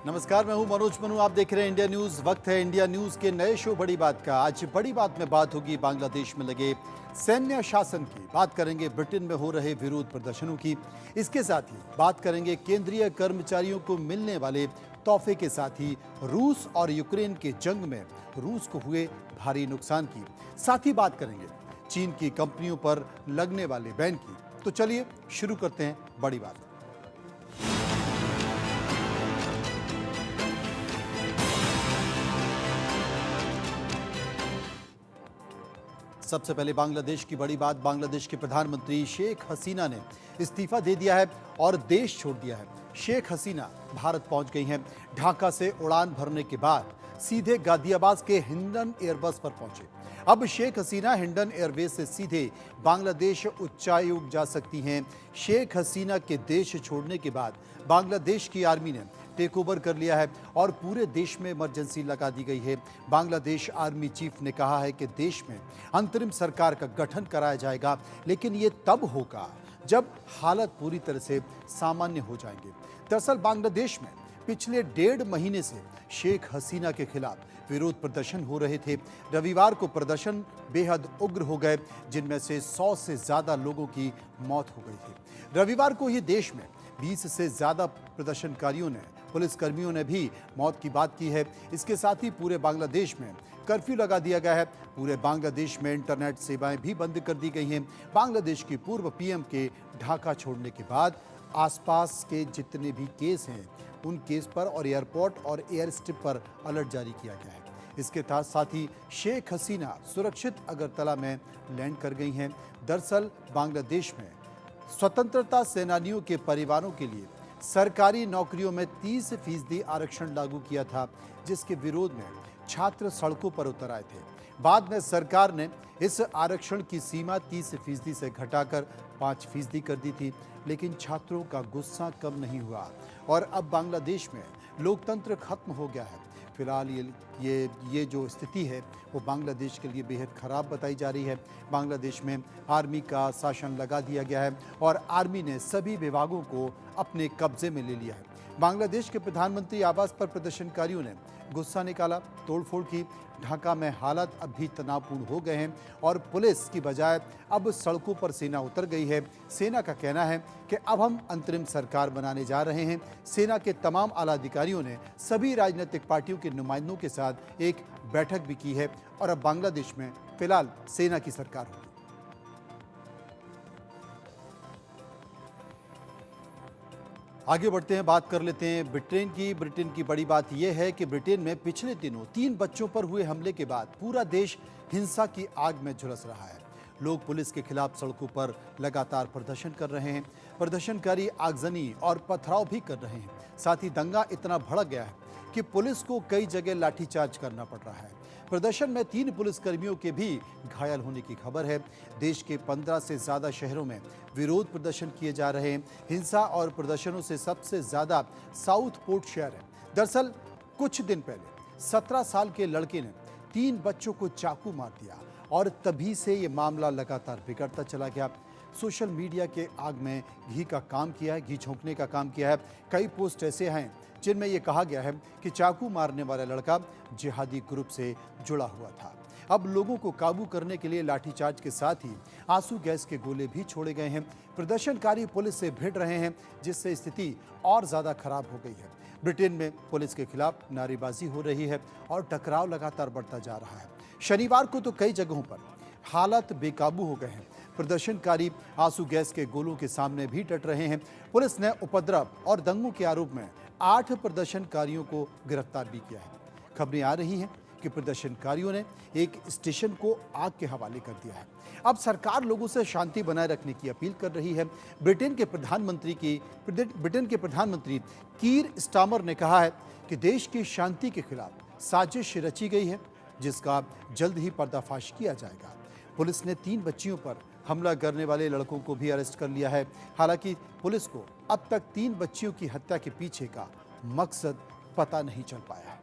नमस्कार, मैं हूं मनोज मनु। आप देख रहे हैं इंडिया न्यूज। वक्त है इंडिया न्यूज के नए शो बड़ी बात का। आज बड़ी बात में बात होगी बांग्लादेश में लगे सैन्य शासन की। बात करेंगे ब्रिटेन में हो रहे विरोध प्रदर्शनों की। इसके साथ ही बात करेंगे केंद्रीय कर्मचारियों को मिलने वाले तोहफे के साथ ही रूस और यूक्रेन के जंग में रूस को हुए भारी नुकसान की। साथ ही बात करेंगे चीन की कंपनियों पर लगने वाले बैन की। तो चलिए शुरू करते हैं बड़ी बात। सबसे पहले बांग्लादेश की बड़ी बात। बांग्लादेश के प्रधानमंत्री शेख हसीना ने इस्तीफा दे दिया है और देश छोड़ दिया है। शेख हसीना भारत पहुंच गई हैं। ढाका से उड़ान भरने के बाद सीधे गाजियाबाद के हिंडन एयरबस पर पहुंचे। अब शेख हसीना हिंडन एयरवेज से सीधे बांग्लादेश उच्चायोग जा सकती हैं। शेख हसीना के देश छोड़ने के बाद बांग्लादेश की आर्मी ने टेक ओवर कर लिया है और पूरे देश में इमरजेंसी लगा दी गई है। बांग्लादेश आर्मी चीफ ने कहा है कि देश में अंतरिम सरकार का गठन कराया जाएगा, लेकिन ये तब होगा जब हालत पूरी तरह से सामान्य हो जाएंगे। दरअसल बांग्लादेश में पिछले 1.5 महीने से शेख हसीना के खिलाफ विरोध प्रदर्शन हो रहे थे। रविवार को प्रदर्शन बेहद उग्र हो गए, जिनमें से 100 से ज्यादा लोगों की मौत हो गई थी। रविवार को ही देश में 20 से ज्यादा प्रदर्शनकारियों ने, पुलिसकर्मियों ने भी मौत की बात की है। इसके साथ ही पूरे बांग्लादेश में कर्फ्यू लगा दिया गया है। पूरे बांग्लादेश में इंटरनेट सेवाएं भी बंद कर दी गई हैं। बांग्लादेश की पूर्व पीएम के ढाका छोड़ने के बाद आसपास के जितने भी केस हैं उन केस पर और एयरपोर्ट और एयर स्ट्रिप पर अलर्ट जारी किया गया है। इसके साथ ही शेख हसीना सुरक्षित अगरतला में लैंड कर गई हैं। दरअसल बांग्लादेश में स्वतंत्रता सेनानियों के परिवारों के लिए सरकारी नौकरियों में 30% आरक्षण लागू किया था, जिसके विरोध में छात्र सड़कों पर उतर आए थे। बाद में सरकार ने इस आरक्षण की सीमा 30% से घटाकर 5% कर दी थी, लेकिन छात्रों का गुस्सा कम नहीं हुआ और अब बांग्लादेश में लोकतंत्र खत्म हो गया है। फिलहाल ये जो स्थिति है वो बांग्लादेश के लिए बेहद खराब बताई जा रही है। बांग्लादेश में आर्मी का शासन लगा दिया गया है और आर्मी ने सभी विभागों को अपने कब्जे में ले लिया है। बांग्लादेश के प्रधानमंत्री आवास पर प्रदर्शनकारियों ने गुस्सा निकाला, तोड़फोड़ की। ढाका में हालात अब भी तनावपूर्ण हो गए हैं और पुलिस की बजाय अब सड़कों पर सेना उतर गई है। सेना का कहना है कि अब हम अंतरिम सरकार बनाने जा रहे हैं। सेना के तमाम आला अधिकारियों ने सभी राजनीतिक पार्टियों के नुमाइंदों के साथ एक बैठक भी की है और अब बांग्लादेश में फिलहाल सेना की सरकार होगी। आगे बढ़ते हैं, बात कर लेते हैं ब्रिटेन की बड़ी बात यह है कि ब्रिटेन में पिछले दिनों 3 बच्चों पर हुए हमले के बाद पूरा देश हिंसा की आग में झुलस रहा है। लोग पुलिस के खिलाफ सड़कों पर लगातार प्रदर्शन कर रहे हैं। प्रदर्शनकारी आगजनी और पथराव भी कर रहे हैं। साथ ही दंगा इतना भड़क गया है कि पुलिस को कई जगह लाठीचार्ज करना पड़ रहा है। प्रदर्शन में 3 पुलिसकर्मियों के भी घायल होने की खबर है। देश के 15 से ज्यादा शहरों में विरोध प्रदर्शन किए जा रहे हैं। हिंसा और प्रदर्शनों से सबसे ज्यादा साउथ पोर्ट शहर है। दरअसल कुछ दिन पहले 17 साल के लड़के ने 3 बच्चों को चाकू मार दिया और तभी से ये मामला लगातार बिगड़ता चला गया। सोशल मीडिया के आग में घी का काम किया है, घी झोंकने का काम किया है। कई पोस्ट ऐसे हैं जिनमें यह कहा गया है कि चाकू मारने वाला लड़का जिहादी ग्रुप से जुड़ा हुआ था। अब लोगों को काबू करने के लिए लाठीचार्ज के साथ ही आंसू गैस के गोले भी छोड़े गए हैं। प्रदर्शनकारी पुलिस से भिड़ रहे हैं, जिससे स्थिति और ज्यादा खराब हो गई है। ब्रिटेन में पुलिस के खिलाफ नारेबाजी हो रही है और टकराव लगातार बढ़ता जा रहा है। शनिवार को तो कई जगहों पर हालात बेकाबू हो गए हैं। प्रदर्शनकारी आंसू गैस के गोलों के सामने भी डट रहे हैं। पुलिस ने उपद्रव और दंगों के आरोप में 8 प्रदर्शनकारियों को गिरफ्तार भी किया है। खबरें आ रही हैं कि प्रदर्शनकारियों ने एक स्टेशन को आग के हवाले कर दिया है। अब सरकार लोगों से शांति बनाए रखने की अपील कर रही है। ब्रिटेन के प्रधानमंत्री कीर स्टामर ने कहा है कि देश की शांति के खिलाफ साजिश रची गई है, जिसका जल्द ही पर्दाफाश किया जाएगा। पुलिस ने 3 बच्चियों पर हमला करने वाले लड़कों को भी अरेस्ट कर लिया है। हालांकि पुलिस को अब तक 3 बच्चियों की हत्या के पीछे का मकसद पता नहीं चल पाया है।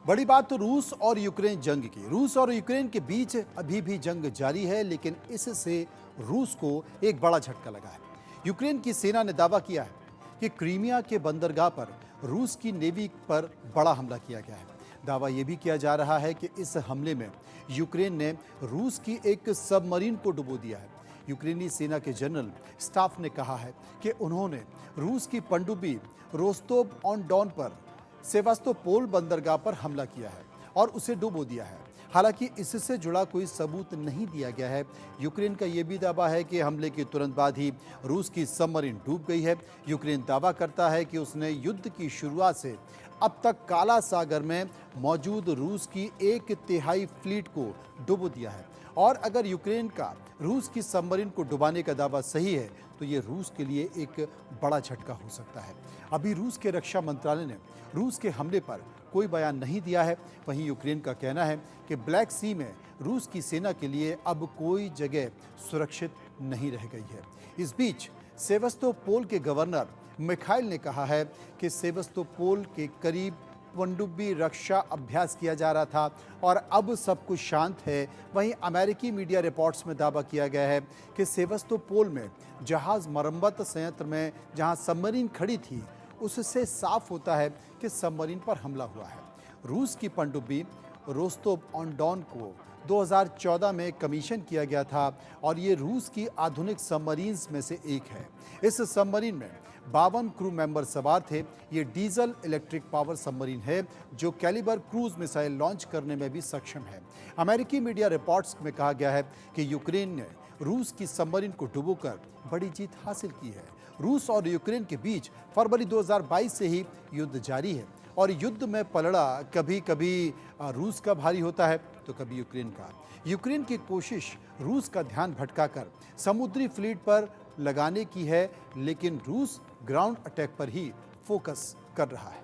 बड़ी बात तो रूस और यूक्रेन जंग की। रूस और यूक्रेन के बीच अभी भी जंग जारी है, लेकिन इससे रूस को एक बड़ा झटका लगा है, यूक्रेन की सेना ने दावा किया है कि क्रीमिया के बंदरगाह पर रूस की नेवी पर बड़ा हमला किया गया है। दावा यह भी किया जा रहा है कि इस हमले में यूक्रेन ने रूस की एक सबमरीन को डुबो दिया है। यूक्रेनी सेना के जनरल स्टाफ ने कहा है कि उन्होंने रूस की पनडुब्बी रोस्तोव ऑन डॉन पर सेवास्तोपोल बंदरगाह पर हमला किया है और उसे डुबो दिया है। हालांकि इससे जुड़ा कोई सबूत नहीं दिया गया है। यूक्रेन का यह भी दावा है कि हमले के तुरंत बाद ही रूस की सबमरीन डूब गई है। यूक्रेन दावा करता है कि उसने युद्ध की शुरुआत से अब तक काला सागर में मौजूद रूस की 1/3 फ्लीट को डुबो दिया है। और अगर यूक्रेन का रूस की सबमरीन को डुबाने का दावा सही है तो ये रूस के लिए एक बड़ा झटका हो सकता है। अभी रूस के रक्षा मंत्रालय ने रूस के हमले पर कोई बयान नहीं दिया है। वहीं यूक्रेन का कहना है कि ब्लैक सी में रूस की सेना के लिए अब कोई जगह सुरक्षित नहीं रह गई है। इस बीच सेवास्तोपोल के गवर्नर मिखाइल ने कहा है कि सेवास्तोपोल के करीब पनडुब्बी रक्षा अभ्यास किया जा रहा था और अब सब कुछ शांत है। वहीं अमेरिकी मीडिया रिपोर्ट्स में दावा किया गया है कि सेवास्तोपोल में जहाज मरम्मत संयंत्र में जहां सबमरीन खड़ी थी उससे साफ होता है कि सबमरीन पर हमला हुआ है। रूस की पनडुब्बी रोस्तोव ऑन डॉन को 2014 में कमीशन किया गया था और ये रूस की आधुनिक सबमरीन्स में से एक है। इस सबमरीन में 52 क्रू मेंबर सवार थे। ये डीजल इलेक्ट्रिक पावर सबमरीन है जो कैलिबर क्रूज मिसाइल लॉन्च करने में भी सक्षम है। अमेरिकी मीडिया रिपोर्ट्स में कहा गया है कि यूक्रेन ने रूस की सबमरीन को डुबोकर बड़ी जीत हासिल की है। रूस और यूक्रेन के बीच फरवरी 2022 से ही युद्ध जारी है और युद्ध में पलड़ा कभी कभी रूस का भारी होता है तो कभी यूक्रेन का। यूक्रेन की कोशिश रूस का ध्यान भटकाकर समुद्री फ्लीट पर लगाने की है, लेकिन रूस ग्राउंड अटैक पर ही फोकस कर रहा है।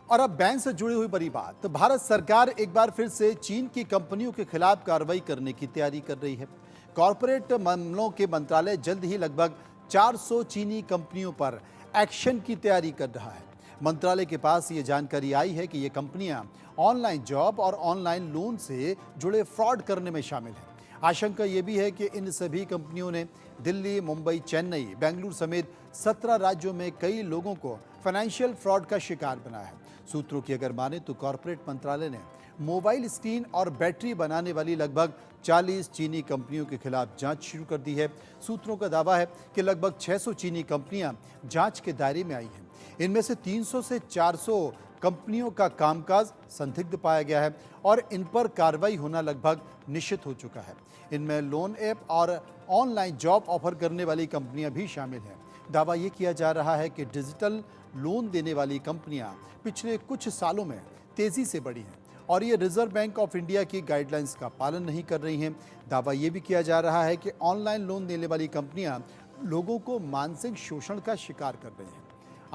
और अब बैंक से जुड़ी हुई बड़ी बात, तो भारत सरकार एक बार फिर से चीन की कंपनियों के खिलाफ कार्रवाई करने की तैयारी कर रही है। कॉरपोरेट मामलों के मंत्रालय जल्द ही लगभग 400 चीनी कंपनियों पर एक्शन की तैयारी कर रहा है। मंत्रालय के पास ये जानकारी आई है कि ये कंपनियां ऑनलाइन जॉब और ऑनलाइन लोन से जुड़े फ्रॉड करने में शामिल हैं। आशंका ये भी है कि इन सभी कंपनियों ने दिल्ली, मुंबई, चेन्नई, बेंगलुरु समेत 17 राज्यों में कई लोगों को फाइनेंशियल फ्रॉड का शिकार बनाया है। सूत्रों की अगर माने तो कॉरपोरेट मंत्रालय ने मोबाइल स्क्रीन और बैटरी बनाने वाली लगभग 40 चीनी कंपनियों के खिलाफ जांच शुरू कर दी है। सूत्रों का दावा है कि लगभग 600 चीनी कंपनियां जांच के दायरे में आई हैं। इनमें से 300 से 400 कंपनियों का कामकाज संदिग्ध पाया गया है और इन पर कार्रवाई होना लगभग निश्चित हो चुका है। इनमें लोन ऐप और ऑनलाइन जॉब ऑफर करने वाली कंपनियां भी शामिल हैं। दावा ये किया जा रहा है कि डिजिटल लोन देने वाली कंपनियां पिछले कुछ सालों में तेजी से बढ़ी हैं और ये रिजर्व बैंक ऑफ इंडिया की गाइडलाइंस का पालन नहीं कर रही हैं। दावा ये भी किया जा रहा है कि ऑनलाइन लोन देने वाली कंपनियां लोगों को मानसिक शोषण का शिकार कर रही हैं।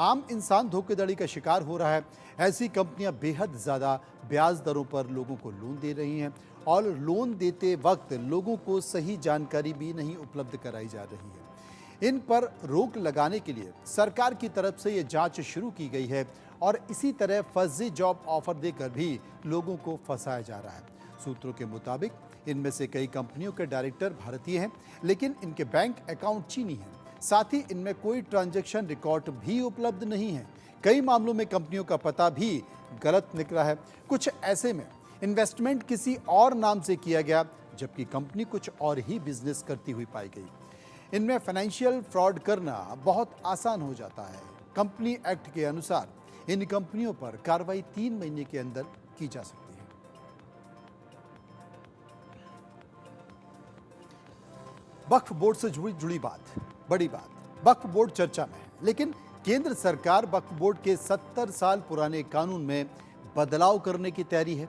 आम इंसान धोखाधड़ी का शिकार हो रहा है। ऐसी कंपनियां बेहद ज़्यादा ब्याज दरों पर लोगों को लोन दे रही हैं और लोन देते वक्त लोगों को सही जानकारी भी नहीं उपलब्ध कराई जा रही है। इन पर रोक लगाने के लिए सरकार की तरफ से ये जांच शुरू की गई है और इसी तरह फर्जी जॉब ऑफर देकर भी लोगों को फंसाया जा रहा है। सूत्रों के मुताबिक इनमें से कई कंपनियों के डायरेक्टर भारतीय हैं, लेकिन इनके बैंक अकाउंट चीनी हैं। साथ ही इनमें कोई ट्रांजैक्शन रिकॉर्ड भी उपलब्ध नहीं है। कई मामलों में कंपनियों का पता भी गलत निकला है। कुछ ऐसे में इन्वेस्टमेंट किसी और नाम से किया गया, जबकि कंपनी कुछ और ही बिजनेस करती हुई पाई गई। इनमें फाइनेंशियल फ्रॉड करना बहुत आसान हो जाता है। कंपनी एक्ट के अनुसार इन कंपनियों पर कार्रवाई 3 महीने के अंदर की जा सकती है। वक्फ बोर्ड से जुड़ी बात, बड़ी बात। वक्फ बोर्ड चर्चा में है, लेकिन केंद्र सरकार वक्फ बोर्ड के 70 साल पुराने कानून में बदलाव करने की तैयारी है।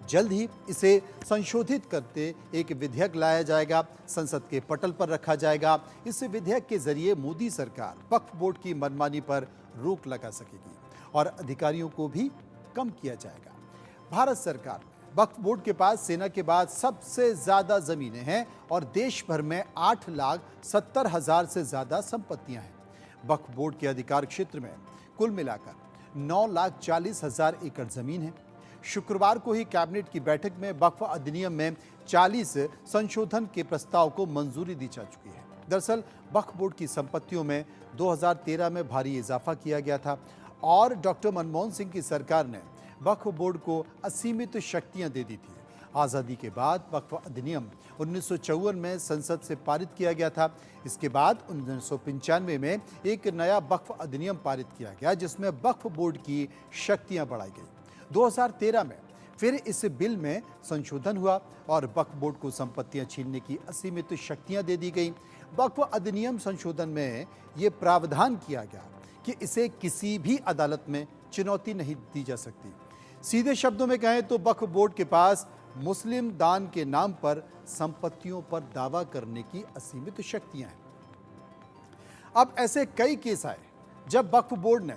जल्द ही इसे संशोधित करते एक विधेयक लाया जाएगा, संसद के पटल पर रखा जाएगा। इस विधेयक के जरिए मोदी सरकार वक्फ बोर्ड की मनमानी पर रोक लगा सकेगी और अधिकारियों को भी कम किया जाएगा। भारत सरकार वक्फ बोर्ड के पास सेना के बाद सबसे ज्यादा जमीनें हैं और देश भर में 8,70,000 से ज्यादा संपत्तियां हैं। वक्फ बोर्ड के अधिकार क्षेत्र में कुल मिलाकर 9,40,000 एकड़ जमीन है। शुक्रवार को ही कैबिनेट की बैठक में वक्फ अधिनियम में 40 संशोधन के प्रस्ताव को मंजूरी दी जा चुकी है। दरअसल वक्फ बोर्ड की संपत्तियों में 2013 में भारी इजाफा किया गया था और डॉक्टर मनमोहन सिंह की सरकार ने वक्फ बोर्ड को असीमित शक्तियां दे दी थी। आज़ादी के बाद वक्फ अधिनियम 1954 में संसद से पारित किया गया था। इसके बाद 1995 में एक नया वक्फ अधिनियम पारित किया गया जिसमें वक्फ बोर्ड की शक्तियां बढ़ाई गई। 2013 में फिर इस बिल में संशोधन हुआ और वक्फ बोर्ड को संपत्तियां छीनने की असीमित शक्तियां दे दी गई। वक्फ अधिनियम संशोधन में ये प्रावधान किया गया कि इसे किसी भी अदालत में चुनौती नहीं दी जा सकती। सीधे शब्दों में कहें तो वक्फ बोर्ड के पास मुस्लिम दान के नाम पर संपत्तियों पर दावा करने की असीमित शक्तियां हैं। अब ऐसे कई केस आए जब वक्फ बोर्ड ने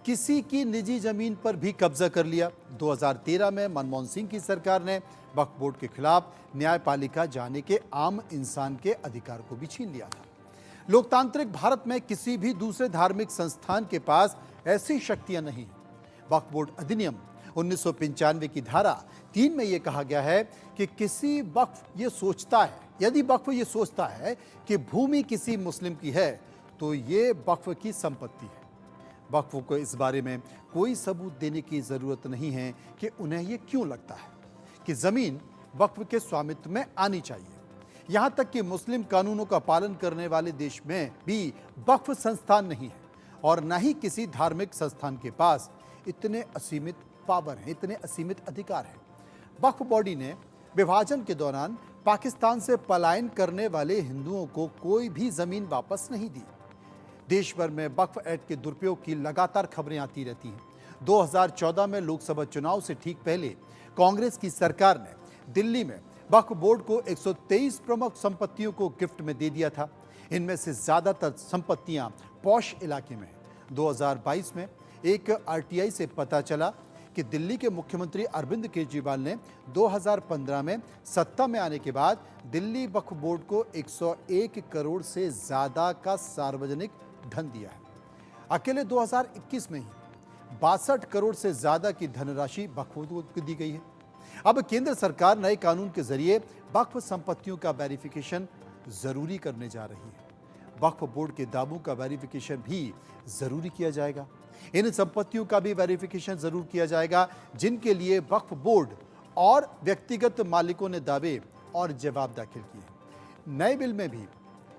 किसी की निजी जमीन पर भी कब्जा कर लिया। 2013 में मनमोहन सिंह की सरकार ने वक्फ बोर्ड के खिलाफ न्यायपालिका जाने के आम इंसान के अधिकार को भी छीन लिया था। लोकतांत्रिक भारत में किसी भी दूसरे धार्मिक संस्थान के पास ऐसी शक्तियां नहीं हैं। वक्फ बोर्ड अधिनियम 1995 की धारा 3 में यह कहा गया है कि किसी वक्फ ये सोचता है, यदि वक्फ ये सोचता है कि भूमि किसी मुस्लिम की है तो ये वक्फ की संपत्ति है। वक्फ को इस बारे में कोई सबूत देने की जरूरत नहीं है कि उन्हें ये क्यों लगता है कि जमीन वक्फ के स्वामित्व में आनी चाहिए। यहां तक कि मुस्लिम कानूनों का पालन करने वाले देश में भी वक्फ संस्थान नहीं है और न ही किसी धार्मिक संस्थान के पास इतने असीमित पावर हैं, इतने असीमित अधिकार हैं। वक्फ बॉडी ने विभाजन के दौरान पाकिस्तान से पलायन करने वाले हिंदुओं को कोई भी जमीन वापस नहीं दी। देश भर में वक्फ एक्ट के दुरुपयोग की लगातार खबरें आती रहती हैं। 2014 में लोकसभा चुनाव से ठीक पहले कांग्रेस की सरकार ने दिल्ली में वक्फ बोर्ड को 123 प्रमुख संपत्तियों को गिफ्ट में दे दिया था। इनमें से ज्यादातर संपत्तियां पॉश इलाके में हैं। 2022 में एक आरटीआई से पता चला कि दिल्ली के मुख्यमंत्री अरविंद केजरीवाल ने 2015 में सत्ता में आने के बाद दिल्ली वक्फ बोर्ड को 101 करोड़ से ज्यादा का सार्वजनिक धन दिया है। अकेले 2021 में ही 62 करोड़ से ज्यादा की धनराशि वक्फ बोर्ड को दी गई है। अब केंद्र सरकार नए कानून के जरिए वक्फ संपत्तियों का वेरिफिकेशन जरूरी करने जा रही है। वक्फ बोर्ड के दावों का वेरिफिकेशन भी जरूरी किया जाएगा। इन संपत्तियों का भी वेरिफिकेशन जरूर किया जाएगा जिनके लिए वक्फ बोर्ड और व्यक्तिगत मालिकों ने दावे और जवाब दाखिल किए। नए बिल में भी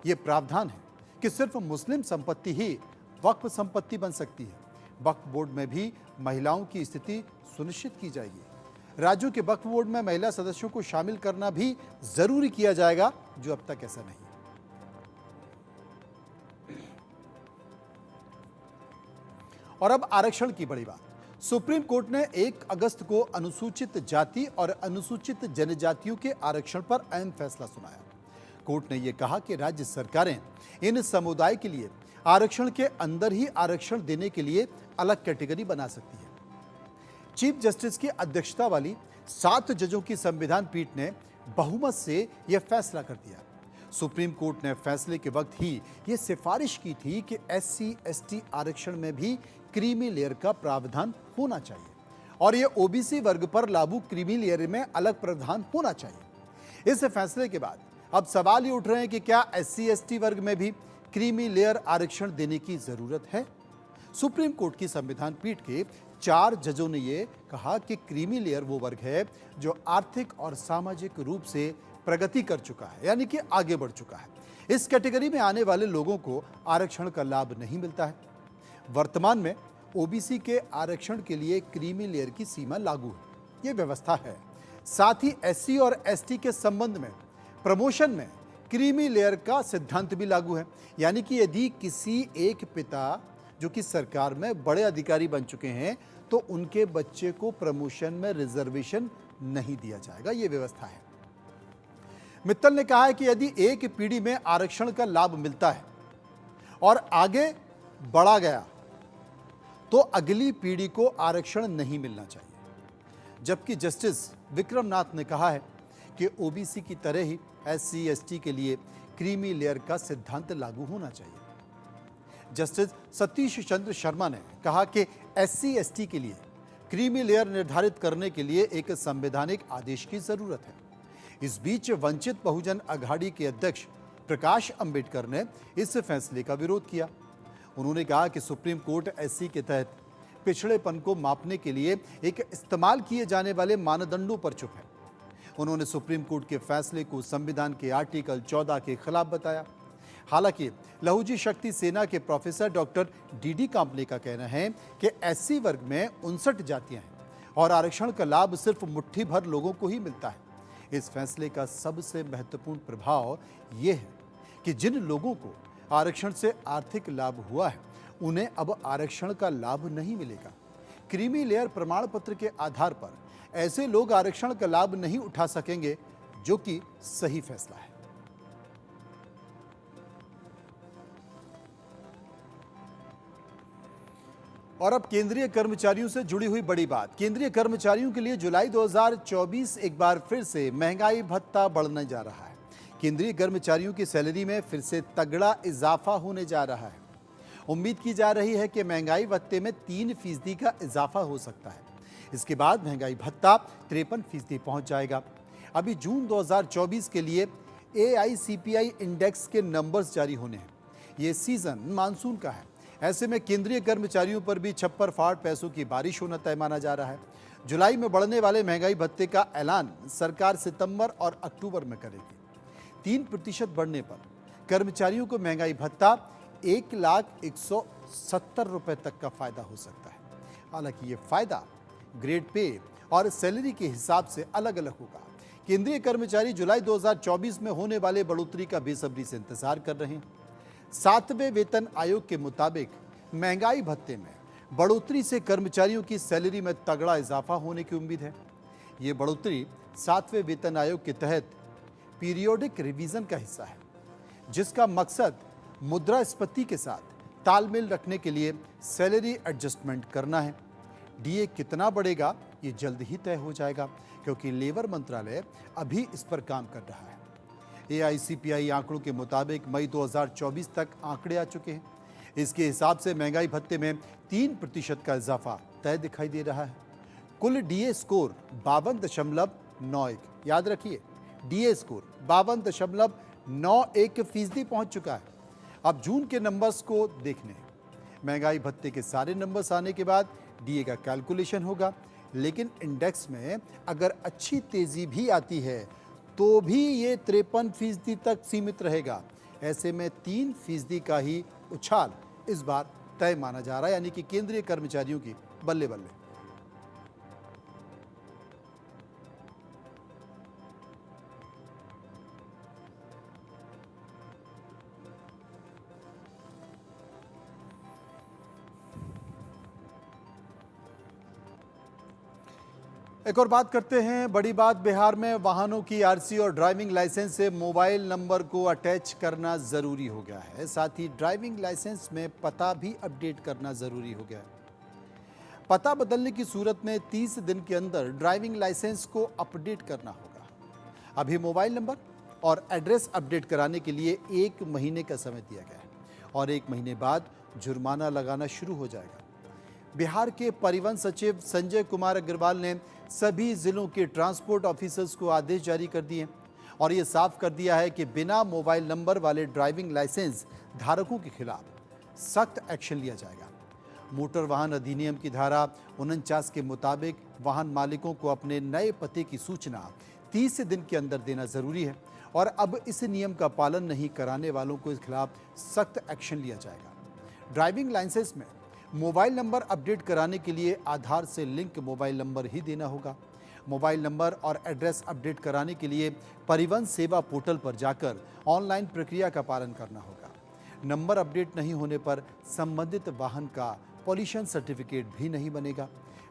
ये प्रावधान है कि सिर्फ मुस्लिम संपत्ति ही वक्फ संपत्ति बन सकती है। वक्फ बोर्ड में भी महिलाओं की स्थिति सुनिश्चित की जाएगी। राज्यों के वक्फ बोर्ड में महिला सदस्यों को शामिल करना भी जरूरी किया जाएगा, जो अब तक ऐसा नहीं। और अब आरक्षण की बड़ी बात। सुप्रीम कोर्ट ने 1 अगस्त को अनुसूचित जाति और अनुसूचित जनजातियों के आरक्षण पर अहम फैसला सुनाया। कोर्ट ने यह कहा कि राज्य सरकारें इन समुदाय के लिए आरक्षण के अंदर ही आरक्षण देने के लिए अलग कैटेगरी बना सकती है। चीफ जस्टिस की अध्यक्षता वाली 7 जजों की संविधान पीठ ने बहुमत से यह फैसला कर दिया। सुप्रीम कोर्ट ने फैसले के वक्त ही यह सिफारिश की थी कि SC/ST आरक्षण में भी क्रीमी लेयर का प्रावधान होना चाहिए और यह ओबीसी वर्ग पर लागू क्रीमी लेयर में अलग प्रावधान होना चाहिए। इस फैसले के बाद अब सवाल ये उठ रहे हैं कि क्या SC/ST वर्ग में भी क्रीमी लेयर आरक्षण देने की जरूरत है। सुप्रीम कोर्ट की संविधान पीठ के 4 जजों ने यह कहा कि क्रीमी लेयर वो वर्ग है जो आर्थिक और सामाजिक रूप से प्रगति कर चुका है, यानी कि आगे बढ़ चुका है। इस कैटेगरी में आने वाले लोगों को आरक्षण का लाभ नहीं मिलता है। वर्तमान में ओबीसी के आरक्षण के लिए क्रीमी लेयर की सीमा लागू है, ये व्यवस्था है। साथ ही SC और ST के संबंध में प्रमोशन में क्रीमी लेयर का सिद्धांत भी लागू है, यानी कि यदि किसी एक पिता जो कि सरकार में बड़े अधिकारी बन चुके हैं तो उनके बच्चे को प्रमोशन में रिजर्वेशन नहीं दिया जाएगा, ये व्यवस्था है। मित्तल ने कहा है कि यदि एक पीढ़ी में आरक्षण का लाभ मिलता है और आगे बढ़ा गया तो अगली पीढ़ी को आरक्षण नहीं मिलना चाहिए। जबकि जस्टिस विक्रमनाथ ने कहा है कि ओबीसी की तरह ही SC/ST के लिए क्रीमी लेयर का सिद्धांत लागू होना चाहिए। जस्टिस सतीश चंद्र शर्मा ने कहा कि SC/ST के लिए क्रीमी लेयर निर्धारित करने के लिए एक संवैधानिक आदेश की जरूरत है। इस बीच वंचित बहुजन अघाड़ी के अध्यक्ष प्रकाश अंबेडकर ने इस फैसले का विरोध किया। उन्होंने कहा कि सुप्रीम कोर्ट एससी के तहत पिछड़ेपन को मापने के लिए एक इस्तेमाल किए जाने वाले मानदंडों पर चुप है। उन्होंने सुप्रीम कोर्ट के फैसले को संविधान के आर्टिकल 14 के खिलाफ बताया। हालांकि लहूजी शक्ति सेना के प्रोफेसर डॉक्टर डी कांपले का कहना है कि एससी वर्ग में 59 जातियां हैं और आरक्षण का लाभ सिर्फ मुट्ठी भर लोगों को ही मिलता है। इस फैसले का सबसे महत्वपूर्ण प्रभाव यह है कि जिन लोगों को आरक्षण से आर्थिक लाभ हुआ है उन्हें अब आरक्षण का लाभ नहीं मिलेगा। क्रीमी लेयर प्रमाण पत्र के आधार पर ऐसे लोग आरक्षण का लाभ नहीं उठा सकेंगे, जो कि सही फैसला है। और अब केंद्रीय कर्मचारियों से जुड़ी हुई बड़ी बात। केंद्रीय कर्मचारियों के लिए जुलाई 2024 एक बार फिर से महंगाई भत्ता बढ़ने जा रहा है। केंद्रीय कर्मचारियों की सैलरी में फिर से तगड़ा इजाफा होने जा रहा है। उम्मीद की जा रही है कि महंगाई भत्ते में 3% का इजाफा हो सकता है। इसके बाद महंगाई भत्ता 53% पहुंच जाएगा। अभी जून 2024 के लिए AICPI इंडेक्स के नंबर्स जारी होने हैं। ये सीजन मानसून का है। ऐसे में केंद्रीय कर्मचारियों पर भी छप्पर फाड़ पैसों की बारिश होना तय माना जा रहा है। जुलाई में बढ़ने वाले महंगाई भत्ते का ऐलान सरकार सितंबर और अक्टूबर में करेगी। 3% बढ़ने पर कर्मचारियों को महंगाई भत्ता 1,170 रुपए तक का फायदा हो सकता है। हालांकि ये फायदा ग्रेड पे और सैलरी के हिसाब से अलग अलग होगा। केंद्रीय कर्मचारी जुलाई 2024 में होने वाले बढ़ोतरी का बेसब्री से इंतजार कर रहे हैं। 7वें वेतन आयोग के मुताबिक महंगाई भत्ते में बढ़ोतरी से कर्मचारियों की सैलरी में तगड़ा इजाफा होने की उम्मीद है। ये बढ़ोतरी 7वें वेतन आयोग के तहत पीरियोडिक रिवीजन का हिस्सा है, जिसका मकसद मुद्रास्फीति के साथ तालमेल रखने के लिए सैलरी एडजस्टमेंट करना है। डीए कितना बढ़ेगा ये जल्द ही तय हो जाएगा, क्योंकि लेबर मंत्रालय अभी इस पर काम कर रहा है। AICPI आंकड़ों के मुताबिक मई 2024 तक आंकड़े आ चुके हैं। इसके हिसाब से महंगाई भत्ते में 3% का इजाफा तय दिखाई दे रहा है। कुल डीए स्कोर 52.91, याद रखिए डीए स्कोर 52.91% पहुंच चुका है। अब जून के नंबर्स को देखने हैं। महंगाई भत्ते के सारे नंबर्स आने के बाद डीए का कैलकुलेशन होगा, लेकिन इंडेक्स में अगर अच्छी तेजी भी आती है तो भी ये 53% तक सीमित रहेगा। ऐसे में 3% का ही उछाल इस बार तय माना जा रहा है, यानी कि केंद्रीय कर्मचारियों की बल्ले बल्ले। एक और बात करते हैं। बड़ी बात, बिहार में वाहनों की आरसी और ड्राइविंग लाइसेंस से मोबाइल नंबर को अटैच करना जरूरी हो गया है। साथ ही ड्राइविंग लाइसेंस में पता भी अपडेट करना जरूरी हो गया है। पता बदलने की सूरत में 30 दिन के अंदर ड्राइविंग लाइसेंस को अपडेट करना होगा। अभी मोबाइल नंबर और एड्रेस अपडेट कराने के लिए 1 महीने का समय दिया गया है और 1 महीने बाद जुर्माना लगाना शुरू हो जाएगा। बिहार के परिवहन सचिव संजय कुमार अग्रवाल ने सभी जिलों के ट्रांसपोर्ट ऑफिसर्स को आदेश जारी कर दिए और ये साफ कर दिया है कि बिना मोबाइल नंबर वाले ड्राइविंग लाइसेंस धारकों के खिलाफ सख्त एक्शन लिया जाएगा। मोटर वाहन अधिनियम की धारा 49 के मुताबिक वाहन मालिकों को अपने नए पते की सूचना 30 दिन के अंदर देना जरूरी है और अब इस नियम का पालन नहीं कराने वालों को इसके खिलाफ सख्त एक्शन लिया जाएगा। ड्राइविंग लाइसेंस में मोबाइल नंबर अपडेट कराने के लिए आधार से लिंक मोबाइल नंबर ही देना होगा। मोबाइल नंबर और एड्रेस अपडेट कराने के लिए परिवहन सेवा पोर्टल पर जाकर ऑनलाइन प्रक्रिया का पालन करना होगा। नंबर अपडेट नहीं होने पर संबंधित वाहन का पॉल्यूशन सर्टिफिकेट भी नहीं बनेगा।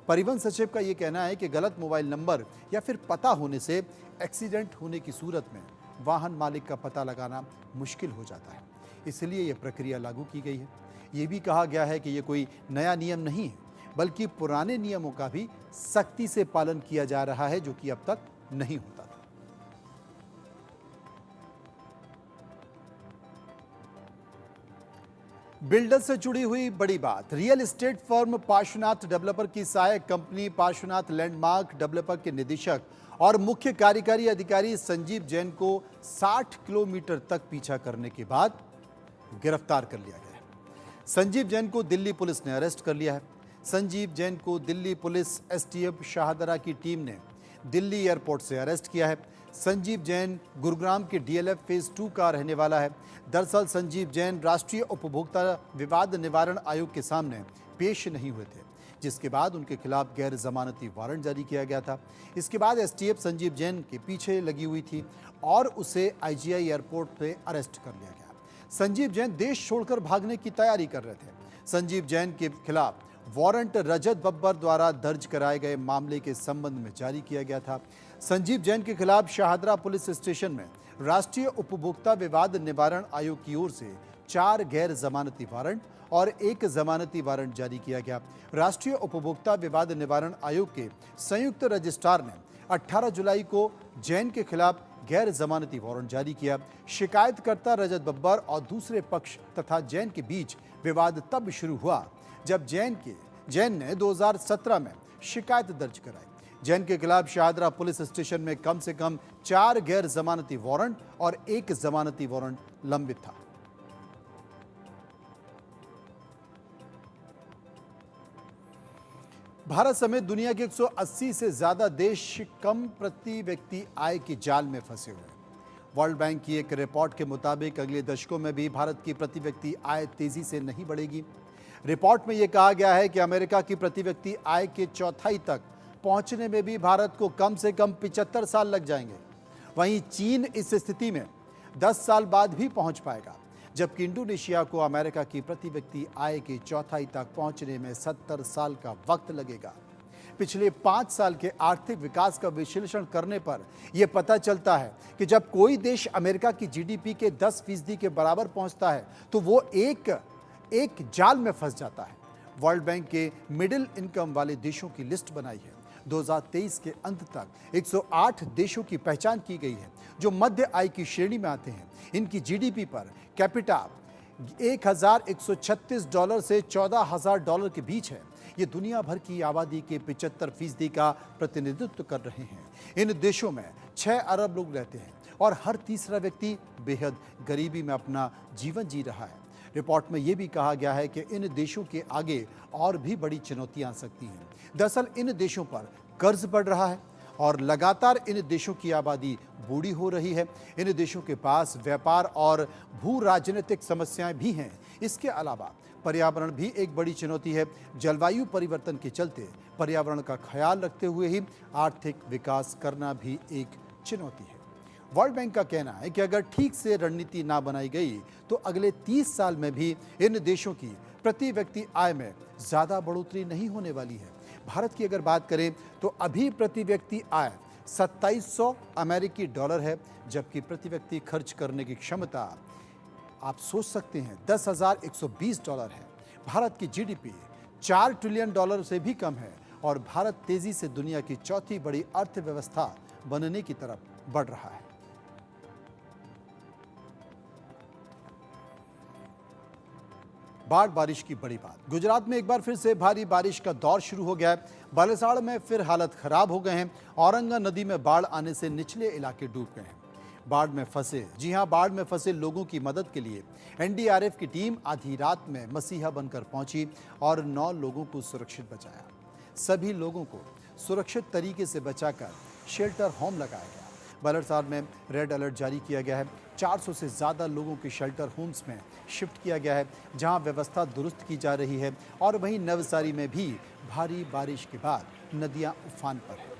परिवहन सचिव का ये कहना है कि गलत मोबाइल नंबर या फिर पता होने से एक्सीडेंट होने की सूरत में वाहन मालिक का पता लगाना मुश्किल हो जाता है, इसलिए यह प्रक्रिया लागू की गई है। ये भी कहा गया है कि ये कोई नया नियम नहीं है, बल्कि पुराने नियमों का भी सख्ती से पालन किया जा रहा है, जो कि अब तक नहीं होता था। बिल्डर से जुड़ी हुई बड़ी बात। Real estate firm Parshvanath developer की सहायक कंपनी पार्श्वनाथ लैंडमार्क डेवलपर के निदेशक और मुख्य कार्यकारी अधिकारी संजीव जैन को 60 किलोमीटर तक पीछा करने के बाद गिरफ्तार कर लिया गया है। संजीव जैन को दिल्ली पुलिस ने अरेस्ट कर लिया है। संजीव जैन को दिल्ली पुलिस एसटीएफ शाहदरा की टीम ने दिल्ली एयरपोर्ट से अरेस्ट किया है। संजीव जैन गुरुग्राम के डीएलएफ फेज 2 का रहने वाला है। दरअसल संजीव जैन राष्ट्रीय उपभोक्ता विवाद निवारण आयोग के सामने पेश नहीं हुए थे, जिसके बाद उनके खिलाफ गैर जमानती वारंट जारी किया गया था। इसके बाद एसटीएफ संजीव जैन के पीछे लगी हुई थी और उसे आईजीआई एयरपोर्ट पे अरेस्ट कर लिया गया। संजीव जैन देश छोड़कर भागने की तैयारी कर रहे थे। संजीव जैन के खिलाफ वारंट रजत बब्बर द्वारा दर्ज कराए गए मामले के संबंध में जारी किया गया था। संजीव जैन के खिलाफ शाहदरा पुलिस स्टेशन में राष्ट्रीय उपभोक्ता विवाद निवारण आयोग की ओर से 4 गैर जमानती वारंट और 1 जमानती वारंट जारी किया गया। राष्ट्रीय उपभोक्ता विवाद निवारण आयोग के संयुक्त रजिस्ट्रार ने 18 जुलाई को जैन के खिलाफ गैर जमानती वारंट जारी किया। शिकायतकर्ता रजत बब्बर और दूसरे पक्ष तथा जैन के बीच विवाद तब शुरू हुआ जब जैन ने 2017 में शिकायत दर्ज कराई। जैन के खिलाफ शाहदरा पुलिस स्टेशन में कम से कम 4 गैर जमानती वारंट और 1 जमानती वारंट लंबित था। भारत समेत दुनिया के 180 से ज्यादा देश कम प्रति व्यक्ति आय के जाल में फंसे हुए हैं। वर्ल्ड बैंक की एक रिपोर्ट के मुताबिक अगले दशकों में भी भारत की प्रति व्यक्ति आय तेजी से नहीं बढ़ेगी। रिपोर्ट में यह कहा गया है कि अमेरिका की प्रति व्यक्ति आय के चौथाई तक पहुंचने में भी भारत को कम से कम 75 साल लग जाएंगे। वहीं चीन इस स्थिति में 10 साल बाद भी पहुंच पाएगा, जबकि इंडोनेशिया को अमेरिका की प्रति व्यक्ति आय के चौथाई तक पहुंचने में 70 साल का वक्त लगेगा। पिछले 5 साल के आर्थिक विकास का विश्लेषण करने पर यह पता चलता है कि जब कोई देश अमेरिका की जीडीपी के 10% के बराबर पहुंचता है तो वो एक जाल में फंस जाता है। वर्ल्ड बैंक के मिडिल इनकम वाले देशों की लिस्ट बनाई है। 2023 के अंत तक 108 देशों की पहचान की गई है जो मध्य आय की श्रेणी में आते हैं। इनकी जीडीपी पर कैपिटा $1,136 से $14,000 के बीच है। ये दुनिया भर की आबादी के 75% का प्रतिनिधित्व कर रहे हैं। इन देशों में 6 अरब लोग रहते हैं और हर तीसरा व्यक्ति बेहद गरीबी में अपना जीवन जी रहा है। रिपोर्ट में यह भी कहा गया है कि इन देशों के आगे और भी बड़ी चुनौतियां आ सकती हैं। दरअसल इन देशों पर कर्ज बढ़ रहा है और लगातार इन देशों की आबादी बूढ़ी हो रही है। इन देशों के पास व्यापार और भू राजनीतिक समस्याएं भी हैं। इसके अलावा पर्यावरण भी एक बड़ी चुनौती है। जलवायु परिवर्तन के चलते पर्यावरण का ख्याल रखते हुए ही आर्थिक विकास करना भी एक चुनौती है। वर्ल्ड बैंक का कहना है कि अगर ठीक से रणनीति ना बनाई गई तो अगले 30 साल में भी इन देशों की प्रति व्यक्ति आय में ज्यादा बढ़ोतरी नहीं होने वाली है। भारत की अगर बात करें तो अभी प्रति व्यक्ति आय 2700 अमेरिकी डॉलर है, जबकि प्रति व्यक्ति खर्च करने की क्षमता आप सोच सकते हैं $10,120 है। भारत की जीडीपी $4 ट्रिलियन से भी कम है और भारत तेजी से दुनिया की चौथी बड़ी अर्थव्यवस्था बनने की तरफ बढ़ रहा है। बाढ़ बारिश की बड़ी बात। गुजरात में एक बार फिर से भारी बारिश का दौर शुरू हो गया है। बालेसाड़ में फिर हालत खराब हो गए हैं। औरंगा नदी में बाढ़ आने से निचले इलाके डूब गए हैं। बाढ़ में फंसे लोगों की मदद के लिए एनडीआरएफ की टीम आधी रात में मसीहा बनकर पहुंची और 9 लोगों को सुरक्षित बचाया। सभी लोगों को सुरक्षित तरीके से बचाकर शेल्टर होम लगाया गया। बालेसाड़ में रेड अलर्ट जारी किया गया है। 400 से ज़्यादा लोगों के शेल्टर होम्स में शिफ्ट किया गया है, जहां व्यवस्था दुरुस्त की जा रही है। और वहीं नवसारी में भी भारी बारिश के बाद नदियां उफान पर हैं।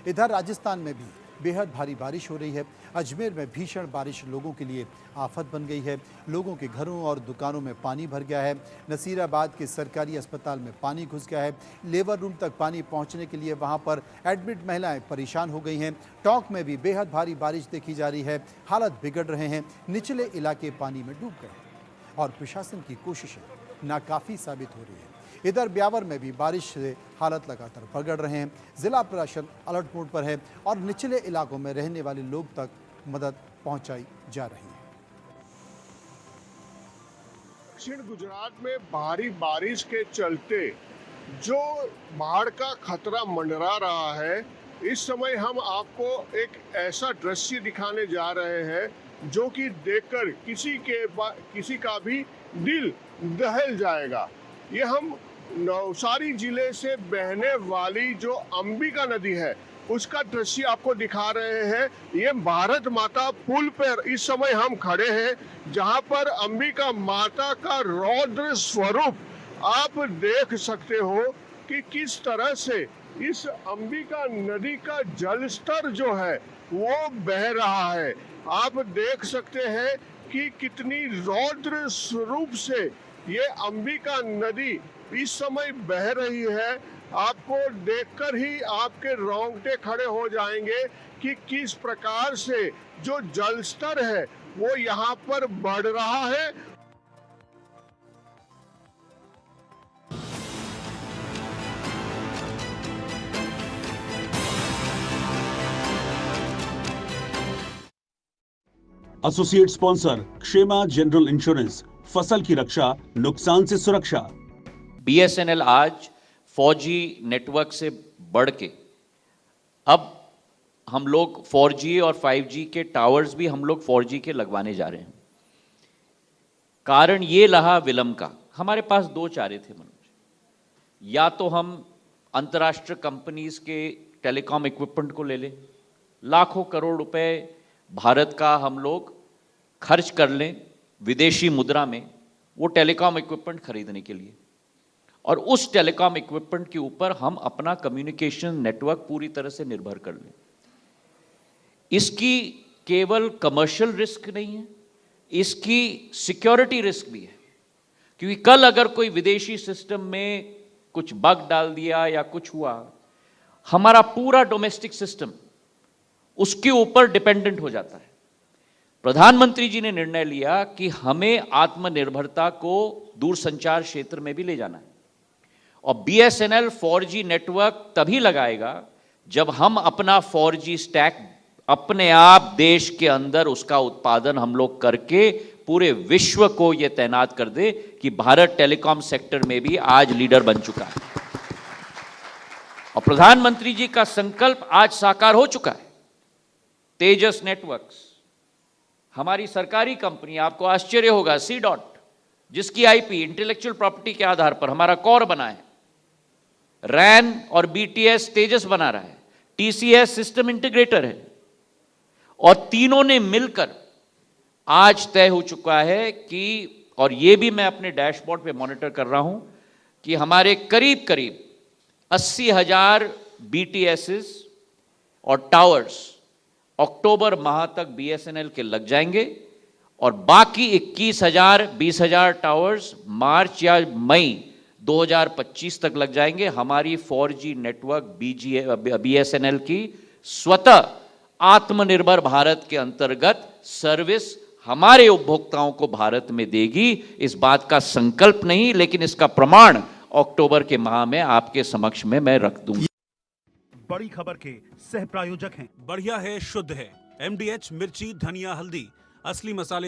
इधर राजस्थान में भी बेहद भारी बारिश हो रही है। अजमेर में भीषण बारिश लोगों के लिए आफत बन गई है। लोगों के घरों और दुकानों में पानी भर गया है। नसीराबाद के सरकारी अस्पताल में पानी घुस गया है। लेबर रूम तक पानी पहुंचने के लिए वहां पर एडमिट महिलाएं परेशान हो गई हैं। टोंक में भी बेहद भारी बारिश देखी जा रही है। हालत बिगड़ रहे हैं। निचले इलाके पानी में डूब गए हैं और प्रशासन की कोशिशें नाकाफी साबित हो रही है। इधर ब्यावर में भी बारिश से हालत लगातार बिगड़ रहे हैं। जिला प्रशासन अलर्ट मोड पर है और निचले इलाकों में रहने वाले लोग तक मदद पहुंचाई जा रही है। दक्षिण गुजरात में भारी बारिश के चलते जो बाढ़ का खतरा मंडरा रहा है, इस समय हम आपको एक ऐसा दृश्य दिखाने जा रहे हैं जो कि देखकर किसी का भी दिल दहल जाएगा। ये हम नवसारी जिले से बहने वाली जो अंबिका नदी है उसका दृश्य आपको दिखा रहे हैं। ये भारत माता पुल पर इस समय हम खड़े हैं, जहां पर अंबिका माता का रौद्र स्वरूप आप देख सकते हो कि किस तरह से इस अंबिका नदी का जल स्तर जो है वो बह रहा है। आप देख सकते हैं कि कितनी रौद्र स्वरूप से ये अंबिका नदी इस समय बह रही है। आपको देखकर ही आपके रोंगटे खड़े हो जाएंगे कि किस प्रकार से जो जल स्तर है वो यहाँ पर बढ़ रहा है। एसोसिएट स्पॉन्सर क्षेमा जनरल इंश्योरेंस, फसल की रक्षा, नुकसान से सुरक्षा। बीएसएनएल आज 4G नेटवर्क से बढ़ के अब हम लोग 4G और 5G के टावर्स भी हम लोग 4G के लगवाने जा रहे हैं। कारण ये रहा विलंब का। हमारे पास दो चारे थे मनोज, या तो हम अंतर्राष्ट्रीय कंपनीज के टेलीकॉम इक्विपमेंट को ले लें, लाखों करोड़ रुपए भारत का हम लोग खर्च कर लें विदेशी मुद्रा में वो टेलीकॉम इक्विपमेंट खरीदने के लिए, और उस टेलीकॉम इक्विपमेंट के ऊपर हम अपना कम्युनिकेशन नेटवर्क पूरी तरह से निर्भर कर लें। इसकी केवल कमर्शियल रिस्क नहीं है, इसकी सिक्योरिटी रिस्क भी है, क्योंकि कल अगर कोई विदेशी सिस्टम में कुछ बग डाल दिया या कुछ हुआ, हमारा पूरा डोमेस्टिक सिस्टम उसके ऊपर डिपेंडेंट हो जाता है। प्रधानमंत्री जी ने निर्णय लिया कि हमें आत्मनिर्भरता को दूरसंचार क्षेत्र में भी ले जाना है, और बीएसएनएल 4G नेटवर्क तभी लगाएगा जब हम अपना 4G स्टैक अपने आप देश के अंदर उसका उत्पादन हम लोग करके पूरे विश्व को यह तैनात कर दे कि भारत टेलीकॉम सेक्टर में भी आज लीडर बन चुका है। और प्रधानमंत्री जी का संकल्प आज साकार हो चुका है। तेजस नेटवर्क्स हमारी सरकारी कंपनी, आपको आश्चर्य होगा, C.DOT, जिसकी आईपी इंटेलेक्चुअल प्रॉपर्टी के आधार पर हमारा कोर बना है, रैन और BTS तेजस बना रहा है, TCS सिस्टम इंटीग्रेटर है, और तीनों ने मिलकर आज तय हो चुका है कि, और ये भी मैं अपने डैशबोर्ड पे मॉनिटर कर रहा हूं, कि हमारे करीब करीब 80,000 BTSs और टावर्स अक्टूबर माह तक बीएसएनएल के लग जाएंगे, और बाकी 21,000 20,000 टावर्स मार्च या मई 2025 तक लग जाएंगे। हमारी 4G नेटवर्क बीएसएनएल की स्वतः आत्मनिर्भर भारत के अंतर्गत सर्विस हमारे उपभोक्ताओं को भारत में देगी। इस बात का संकल्प नहीं, लेकिन इसका प्रमाण अक्टूबर के माह में आपके समक्ष में मैं रख दूंगा। बड़ी खबर के सह प्रायोजक हैं। बढ़िया है, शुद्ध है, MDH मिर्ची, धनिया, हल्दी, असली मसाले।